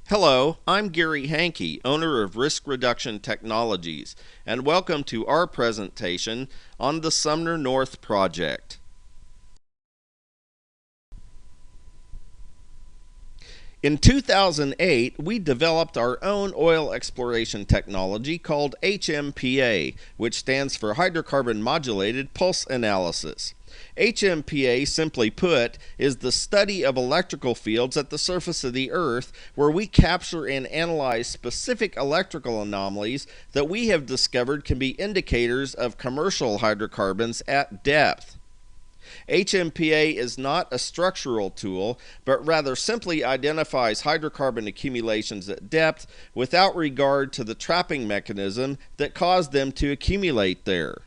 Hello, I'm Gary Hankey, owner of Risk Reduction Technologies, and welcome to our presentation on the Sumner North project. In 2008, we developed our own oil exploration technology called HMPA, which stands for Hydrocarbon Modulated Pulse Analysis. HMPA, simply put, is the study of electrical fields at the surface of the Earth, where we capture and analyze specific electrical anomalies that we have discovered can be indicators of commercial hydrocarbons at depth. HMPA is not a structural tool, but rather simply identifies hydrocarbon accumulations at depth without regard to the trapping mechanism that caused them to accumulate there.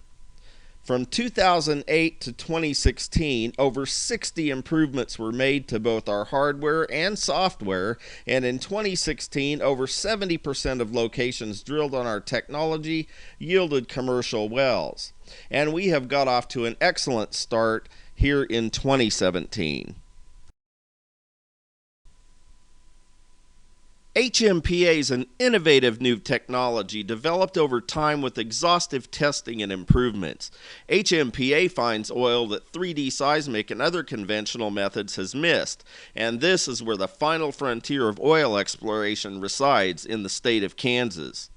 From 2008 to 2016, over 60 improvements were made to both our hardware and software, and in 2016, over 70% of locations drilled on our technology yielded commercial wells. And we have got off to an excellent start here in 2017. HMPA is an innovative new technology developed over time with exhaustive testing and improvements. HMPA finds oil that 3D seismic and other conventional methods has missed, and this is where the final frontier of oil exploration resides in the state of Kansas.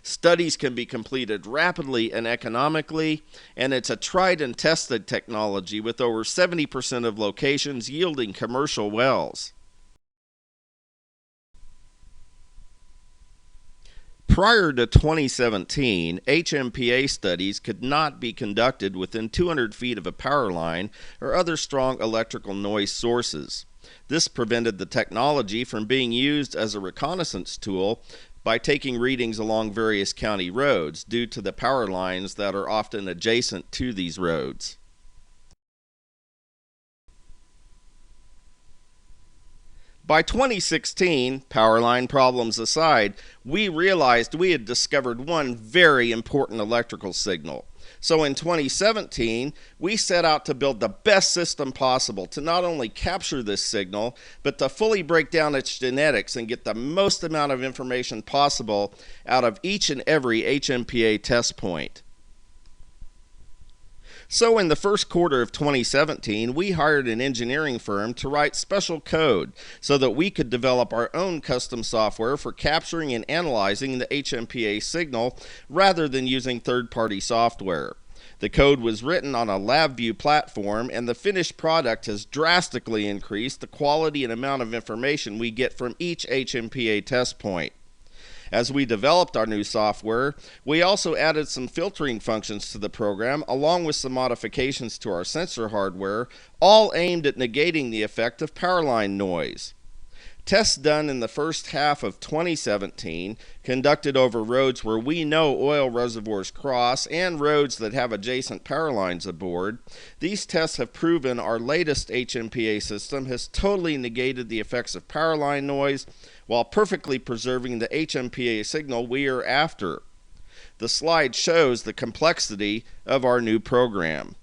Studies can be completed rapidly and economically, and it's a tried and tested technology with over 70% of locations yielding commercial wells. Prior to 2017, HMPA studies could not be conducted within 200 feet of a power line or other strong electrical noise sources. This prevented the technology from being used as a reconnaissance tool by taking readings along various county roads due to the power lines that are often adjacent to these roads. By 2016, power line problems aside, we realized we had discovered one very important electrical signal. So in 2017, we set out to build the best system possible to not only capture this signal, but to fully break down its genetics and get the most amount of information possible out of each and every HMPA test point. So in the first quarter of 2017, we hired an engineering firm to write special code so that we could develop our own custom software for capturing and analyzing the HMPA signal rather than using third-party software. The code was written on a LabVIEW platform, and the finished product has drastically increased the quality and amount of information we get from each HMPA test point. As we developed our new software, we also added some filtering functions to the program along with some modifications to our sensor hardware, all aimed at negating the effect of power line noise. Tests done in the first half of 2017, conducted over roads where we know oil reservoirs cross and roads that have adjacent power lines aboard. These tests have proven our latest HMPA system has totally negated the effects of power line noise while perfectly preserving the HMPA signal we are after. The slide shows the complexity of our new program.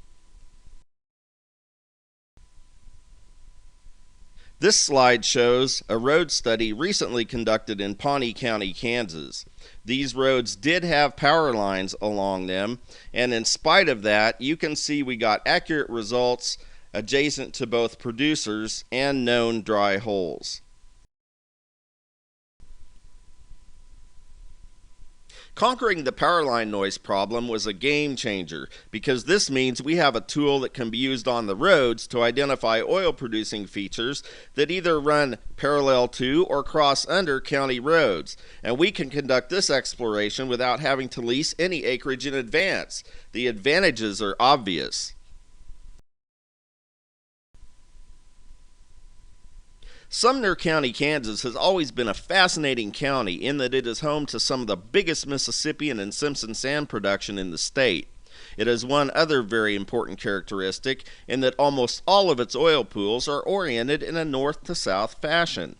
This slide shows a road study recently conducted in Pawnee County, Kansas. These roads did have power lines along them, and in spite of that, you can see we got accurate results adjacent to both producers and known dry holes. Conquering the power line noise problem was a game changer because this means we have a tool that can be used on the roads to identify oil producing features that either run parallel to or cross under county roads, and we can conduct this exploration without having to lease any acreage in advance. The advantages are obvious. Sumner County, Kansas has always been a fascinating county in that it is home to some of the biggest Mississippian and Simpson sand production in the state. It has one other very important characteristic in that almost all of its oil pools are oriented in a north to south fashion.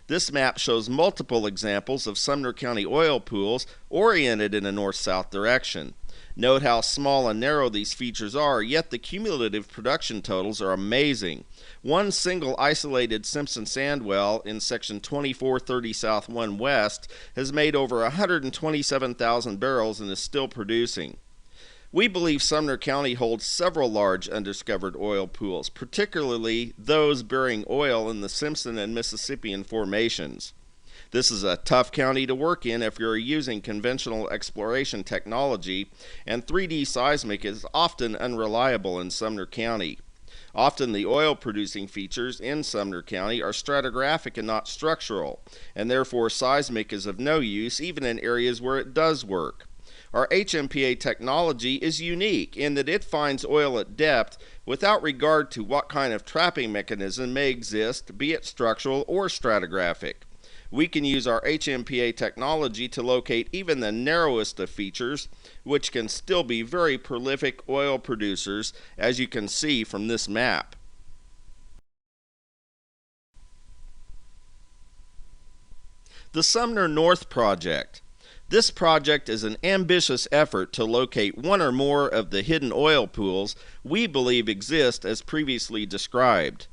This map shows multiple examples of Sumner County oil pools oriented in a north-south direction. Note how small and narrow these features are, yet the cumulative production totals are amazing. One single isolated Simpson sand well in section 2430 South 1 West has made over 127,000 barrels and is still producing. We believe Sumner County holds several large undiscovered oil pools, particularly those bearing oil in the Simpson and Mississippian formations. This is a tough county to work in if you're using conventional exploration technology, and 3D seismic is often unreliable in Sumner County. Often the oil-producing features in Sumner County are stratigraphic and not structural, and therefore seismic is of no use even in areas where it does work. Our HMPA technology is unique in that it finds oil at depth without regard to what kind of trapping mechanism may exist, be it structural or stratigraphic. We can use our HMPA technology to locate even the narrowest of features, which can still be very prolific oil producers, as you can see from this map. The Sumner North Project. This project is an ambitious effort to locate one or more of the hidden oil pools we believe exist as previously described.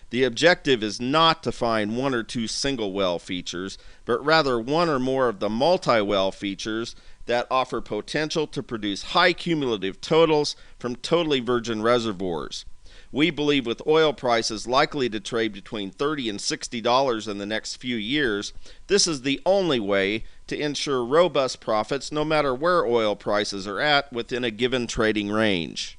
The objective is not to find one or two single well features, but rather one or more of the multi-well features that offer potential to produce high cumulative totals from totally virgin reservoirs. We believe with oil prices likely to trade between $30 and $60 in the next few years, this is the only way to ensure robust profits no matter where oil prices are at within a given trading range.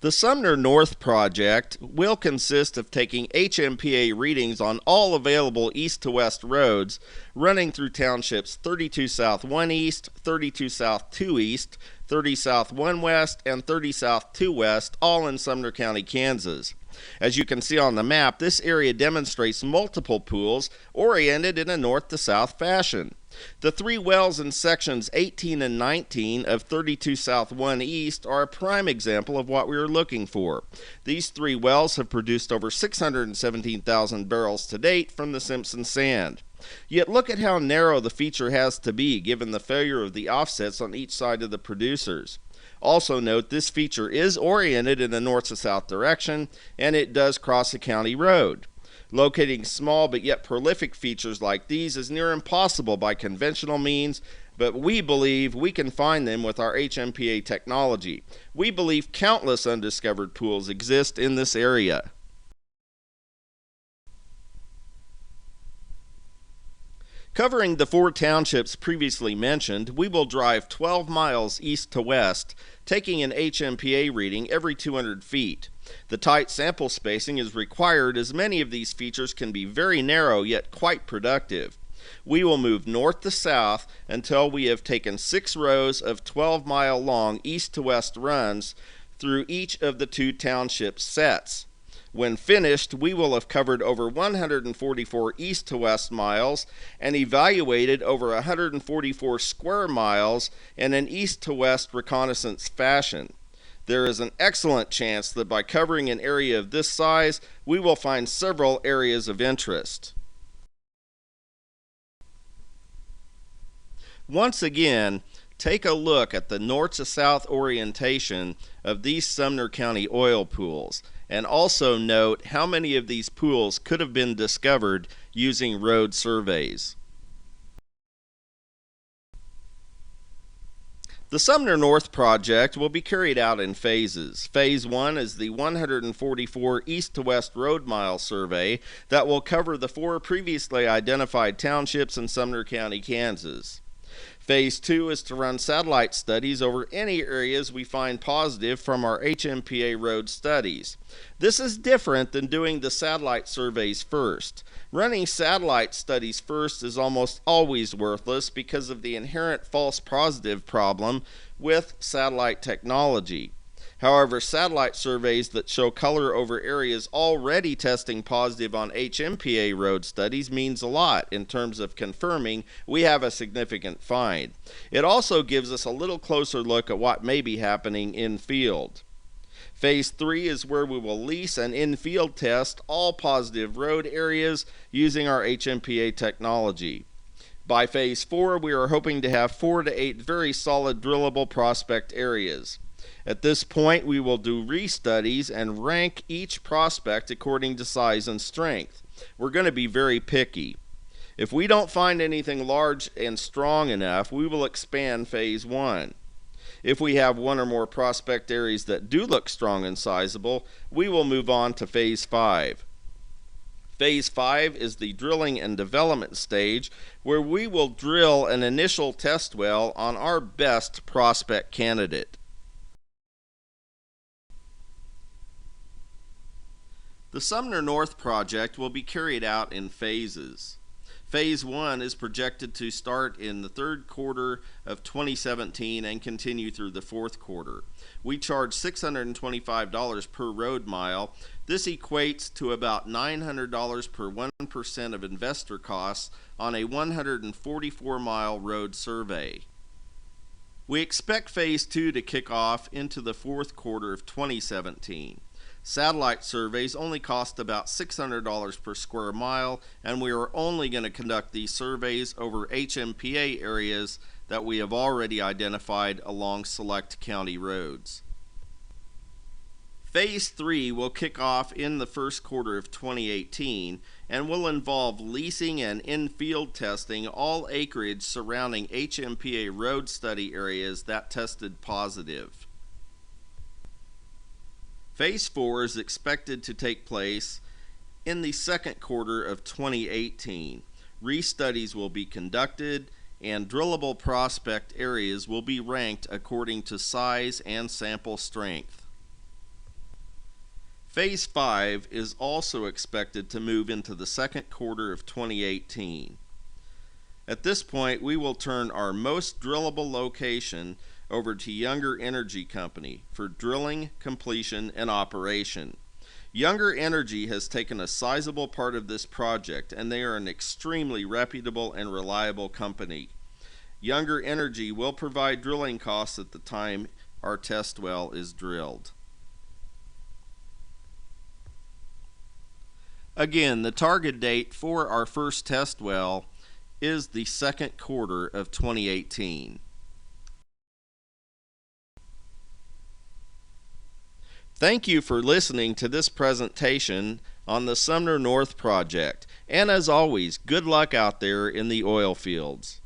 The Sumner North Project will consist of taking HMPA readings on all available east to west roads running through townships 32 South 1 East, 32 South 2 East, 30 South 1 West, and 30 South 2 West, all in Sumner County, Kansas. As you can see on the map, this area demonstrates multiple pools oriented in a north to south fashion. The three wells in sections 18 and 19 of 32 South 1 East are a prime example of what we are looking for. These three wells have produced over 617,000 barrels to date from the Simpson sand. Yet look at how narrow the feature has to be given the failure of the offsets on each side of the producers. Also note this feature is oriented in a north to south direction, and it does cross a county road. Locating small but yet prolific features like these is near impossible by conventional means, but we believe we can find them with our HMPA technology. We believe countless undiscovered pools exist in this area. Covering the four townships previously mentioned, we will drive 12 miles east to west, taking an HMPA reading every 200 feet. The tight sample spacing is required as many of these features can be very narrow yet quite productive. We will move north to south until we have taken 6 rows of 12-mile long east to west runs through each of the two township sets. When finished, we will have covered over 144 east to west miles and evaluated over 144 square miles in an east to west reconnaissance fashion. There is an excellent chance that by covering an area of this size, we will find several areas of interest. Once again, take a look at the north to south orientation of these Sumner County oil pools, and also note how many of these pools could have been discovered using road surveys. The Sumner North project will be carried out in phases. Phase 1 is the 144 east to west road mile survey that will cover the 4 previously identified townships in Sumner County, Kansas. Phase 2 is to run satellite studies over any areas we find positive from our HMPA road studies. This is different than doing the satellite surveys first. Running satellite studies first is almost always worthless because of the inherent false positive problem with satellite technology. However, satellite surveys that show color over areas already testing positive on HMPA road studies means a lot in terms of confirming we have a significant find. It also gives us a little closer look at what may be happening in field. Phase 3 is where we will lease and in-field test all positive road areas using our HMPA technology. By Phase 4, we are hoping to have 4 to 8 very solid drillable prospect areas. At this point, we will do restudies and rank each prospect according to size and strength. We're going to be very picky. If we don't find anything large and strong enough, we will expand Phase 1. If we have one or more prospect areas that do look strong and sizable, we will move on to Phase 5. Phase 5 is the drilling and development stage, where we will drill an initial test well on our best prospect candidate. The Sumner North project will be carried out in phases. Phase 1 is projected to start in the third quarter of 2017 and continue through the fourth quarter. We charge $625 per road mile. This equates to about $900 per 1% of investor costs on a 144-mile road survey. We expect Phase 2 to kick off into the fourth quarter of 2017. Satellite surveys only cost about $600 per square mile, and we are only going to conduct these surveys over HMPA areas that we have already identified along select county roads. Phase 3 will kick off in the first quarter of 2018 and will involve leasing and in-field testing all acreage surrounding HMPA road study areas that tested positive. Phase 4 is expected to take place in the second quarter of 2018. Restudies will be conducted and drillable prospect areas will be ranked according to size and sample strength. Phase 5 is also expected to move into the second quarter of 2018. At this point, we will turn our most drillable location over to Younger Energy Company for drilling, completion, and operation. Younger Energy has taken a sizable part of this project, and they are an extremely reputable and reliable company. Younger Energy will provide drilling costs at the time our test well is drilled. Again, the target date for our first test well is the second quarter of 2018. Thank you for listening to this presentation on the Sumner North project, and as always, good luck out there in the oil fields.